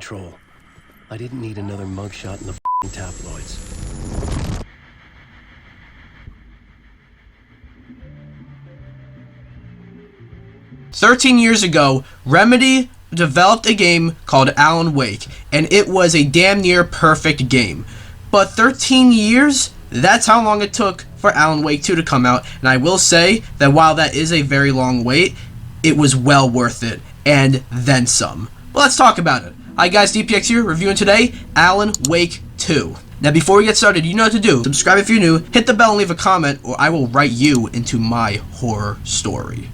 control. I didn't need another mugshot in the tabloids. "13 years ago, Remedy developed a game called Alan Wake, and it was a damn near perfect game. But 13 years? That's how long it took for Alan Wake 2 to come out, and I will say that while that is a very long wait, it was well worth it, and then some. Well, let's talk about it. Hi guys, DPX here, reviewing today Alan Wake 2. Now before we get started, you know what to do. Subscribe if you're new, hit the bell and leave a comment, or I will write you into my horror story.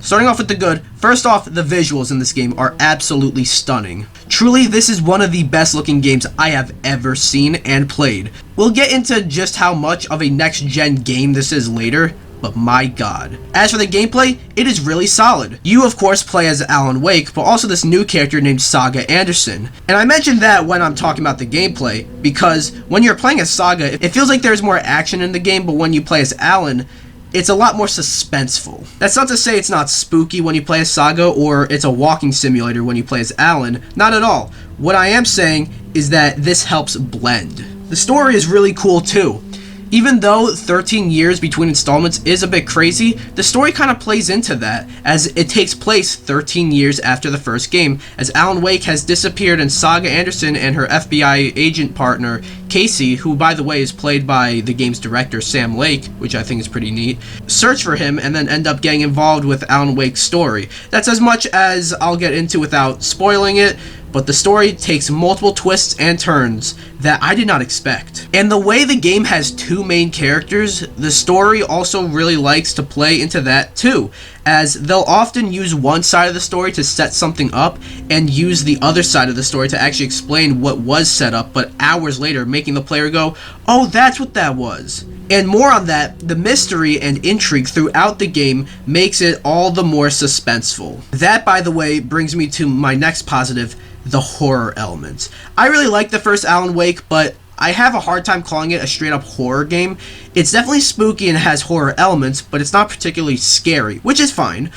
Starting off with the good, first off, the visuals in this game are absolutely stunning. Truly, this is one of the best looking games I have ever seen and played. We'll get into just how much of a next-gen game this is later, but my god. As for the gameplay, it is really solid. You of course play as Alan Wake, but also this new character named Saga Anderson. And I mentioned that when I'm talking about the gameplay, because when you're playing as Saga, it feels like there's more action in the game, but when you play as Alan, it's a lot more suspenseful. That's not to say it's not spooky when you play as Saga, or it's a walking simulator when you play as Alan. Not at all. What I am saying is that this helps blend. The story is really cool too. Even though 13 years between installments is a bit crazy, the story kind of plays into that, as it takes place 13 years after the first game, as Alan Wake has disappeared and Saga Anderson and her FBI agent partner, Casey, who by the way is played by the game's director Sam Lake, which I think is pretty neat, search for him and then end up getting involved with Alan Wake's story. That's as much as I'll get into without spoiling it, but the story takes multiple twists and turns that I did not expect. And the way the game has two main characters, the story also really likes to play into that too, as they'll often use one side of the story to set something up and use the other side of the story to actually explain what was set up, but hours later, making the player go, oh, that's what that was. And more on that, the mystery and intrigue throughout the game makes it all the more suspenseful. That, by the way, brings me to my next positive, the horror elements. I really like the first Alan Wake, but I have a hard time calling it a straight up horror game. It's definitely spooky and has horror elements, but it's not particularly scary, which is fine.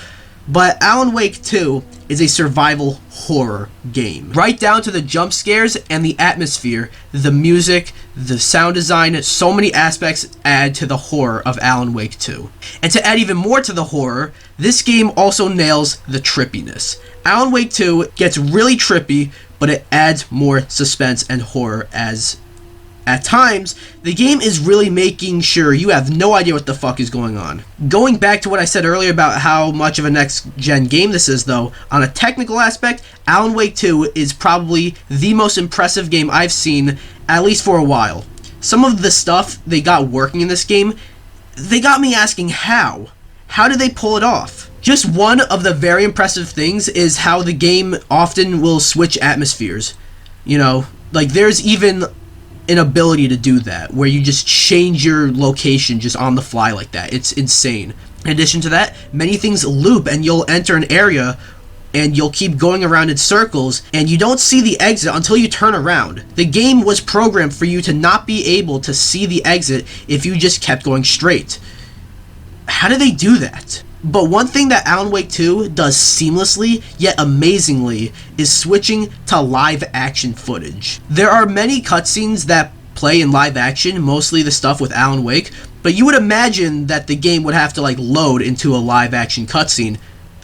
But Alan Wake 2 is a survival horror game. Right down to the jump scares and the atmosphere, the music, the sound design, so many aspects add to the horror of Alan Wake 2. And to add even more to the horror, this game also nails the trippiness. Alan Wake 2 gets really trippy, but it adds more suspense and horror, as at times, the game is really making sure you have no idea what the fuck is going on. Going back to what I said earlier about how much of a next-gen game this is though, on a technical aspect, Alan Wake 2 is probably the most impressive game I've seen, at least for a while. Some of the stuff they got working in this game, they got me asking how? How did they pull it off? Just one of the very impressive things is how the game often will switch atmospheres. You know, like there's even an ability to do that, where you just change your location just on the fly like that. It's insane. In addition to that, many things loop and you'll enter an area and you'll keep going around in circles and you don't see the exit until you turn around. The game was programmed for you to not be able to see the exit if you just kept going straight. How do they do that? But one thing that Alan Wake 2 does seamlessly, yet amazingly, is switching to live action footage. There are many cutscenes that play in live action, mostly the stuff with Alan Wake, but you would imagine that the game would have to like load into a live action cutscene,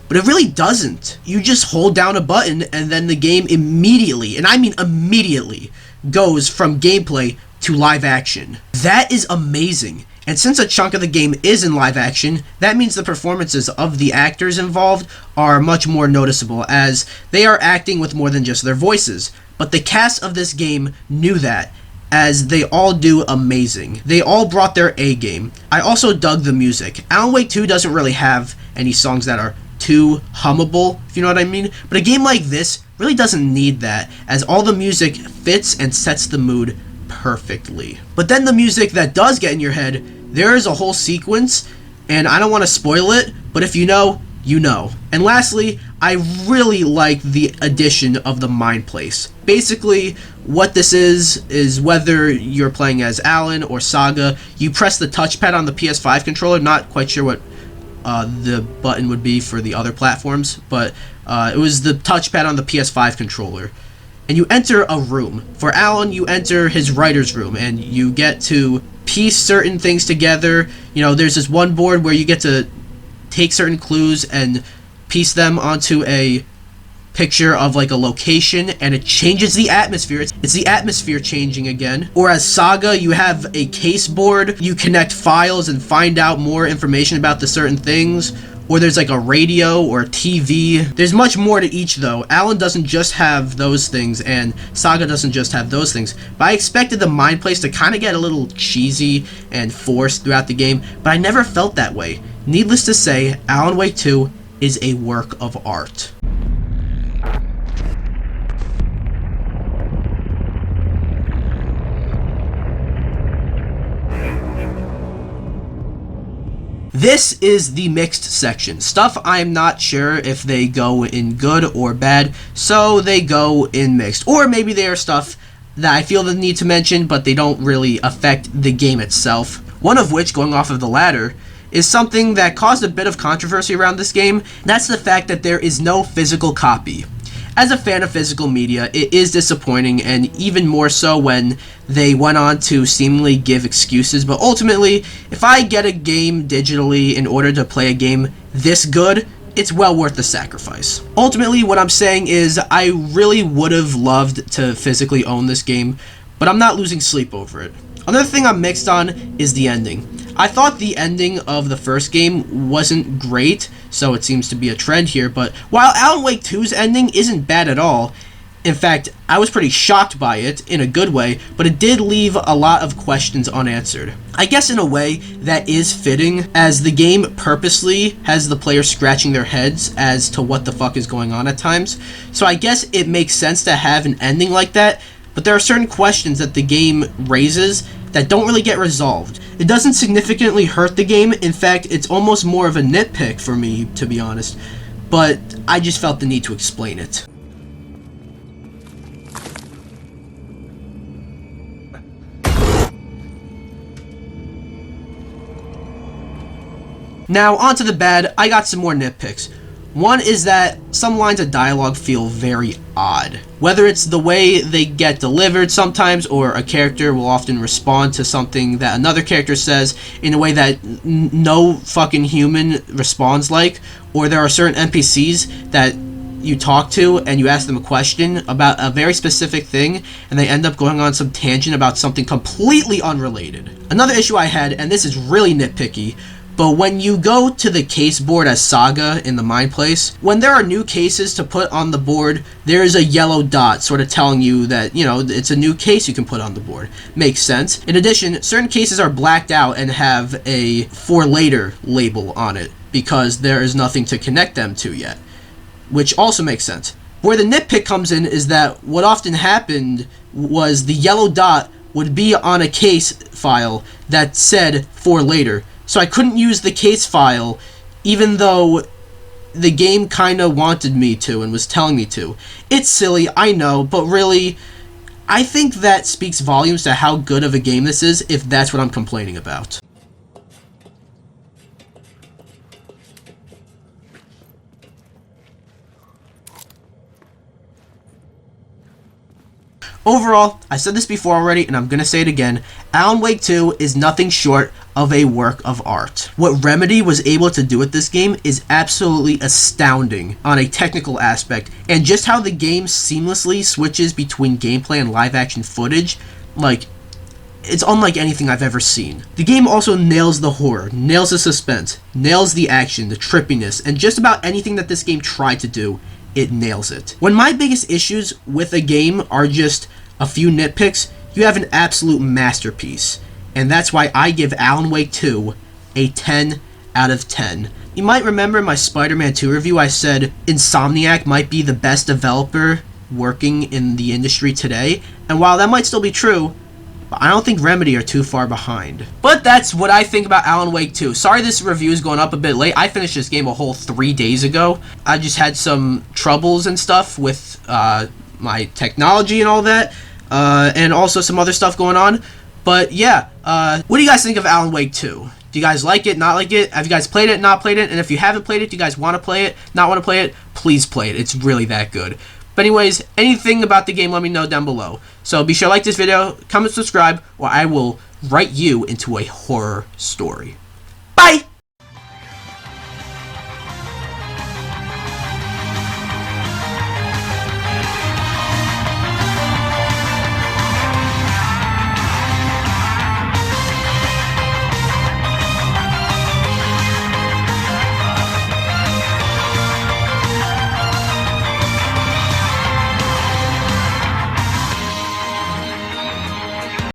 but it really doesn't. You just hold down a button and then the game immediately, and I mean immediately, goes from gameplay to live action. That is amazing. And since a chunk of the game is in live action, that means the performances of the actors involved are much more noticeable, as they are acting with more than just their voices. But the cast of this game knew that, as they all do amazing. They all brought their A game. I also dug the music. Alan Wake 2 doesn't really have any songs that are too hummable, if you know what I mean, but a game like this really doesn't need that, as all the music fits and sets the mood perfectly. But then the music that does get in your head, there is a whole sequence, and I don't want to spoil it, but if you know, you know. And lastly, I really like the addition of the Mind Place. Basically, what this is whether you're playing as Alan or Saga, you press the touchpad on the PS5 controller. Not quite sure what the button would be for the other platforms, but it was the touchpad on the PS5 controller. And you enter a room. For Alan, you enter his writer's room, and you get to piece certain things together. You know, there's this one board where you get to take certain clues and piece them onto a picture of like a location, and it changes the atmosphere. It's the atmosphere changing again. Or as Saga, you have a case board. You connect files and find out more information about the certain things. Or there's like a radio or a TV. There's much more to each though. Alan doesn't just have those things, and Saga doesn't just have those things. But I expected the Mind Place to kind of get a little cheesy and forced throughout the game, but I never felt that way. Needless to say, Alan Wake 2 is a work of art. This is the mixed section. Stuff I'm not sure if they go in good or bad, so they go in mixed. Or maybe they are stuff that I feel the need to mention, but they don't really affect the game itself. One of which, going off of the ladder, is something that caused a bit of controversy around this game. That's the fact that there is no physical copy. As a fan of physical media, it is disappointing, and even more so when they went on to seemingly give excuses. But ultimately, if I get a game digitally in order to play a game this good, it's well worth the sacrifice. Ultimately, what I'm saying is I really would have loved to physically own this game, but I'm not losing sleep over it. Another thing I'm mixed on is the ending. I thought the ending of the first game wasn't great, so it seems to be a trend here, but while Alan Wake 2's ending isn't bad at all, in fact, I was pretty shocked by it, in a good way, but it did leave a lot of questions unanswered. I guess in a way, that is fitting, as the game purposely has the player scratching their heads as to what the fuck is going on at times, so I guess it makes sense to have an ending like that, but there are certain questions that the game raises that don't really get resolved. It doesn't significantly hurt the game. In fact, it's almost more of a nitpick for me, to be honest. But I just felt the need to explain it. Now, onto the bad. I got some more nitpicks. One is that some lines of dialogue feel very odd. Whether it's the way they get delivered sometimes, or a character will often respond to something that another character says in a way that no fucking human responds like, or there are certain NPCs that you talk to and you ask them a question about a very specific thing and they end up going on some tangent about something completely unrelated. Another issue I had, and this is really nitpicky, but when you go to the case board as Saga in the Mind Place, when there are new cases to put on the board, there is a yellow dot sort of telling you that, you know, it's a new case you can put on the board. Makes sense. In addition, certain cases are blacked out and have a for later label on it because there is nothing to connect them to yet, which also makes sense. Where the nitpick comes in is that what often happened was the yellow dot would be on a case file that said for later. So I couldn't use the case file, even though the game kind of wanted me to and was telling me to. It's silly, I know, but really, I think that speaks volumes to how good of a game this is, if that's what I'm complaining about. Overall, I said this before already, and I'm gonna say it again, Alan Wake 2 is nothing short of a work of art. What Remedy was able to do with this game is absolutely astounding on a technical aspect, and just how the game seamlessly switches between gameplay and live action footage, like, it's unlike anything I've ever seen. The game also nails the horror, nails the suspense, nails the action, the trippiness, and just about anything that this game tried to do, it nails it. When my biggest issues with a game are just a few nitpicks, you have an absolute masterpiece. And that's why I give Alan Wake 2 a 10 out of 10. You might remember in my Spider-Man 2 review I said Insomniac might be the best developer working in the industry today. And while that might still be true, But I don't think Remedy are too far behind. But that's what I think about Alan Wake 2. Sorry this review is going up a bit late. I finished this game a whole 3 days ago. I just had some troubles and stuff with my technology and all that. And also some other stuff going on. But yeah, what do you guys think of Alan Wake 2? Do you guys like it, not like it? Have you guys played it, not played it? And if you haven't played it, do you guys want to play it, not want to play it? Please play it. It's really that good. But anyways, anything about the game, let me know down below. So be sure to like this video, comment, subscribe, or I will write you into a horror story. Bye!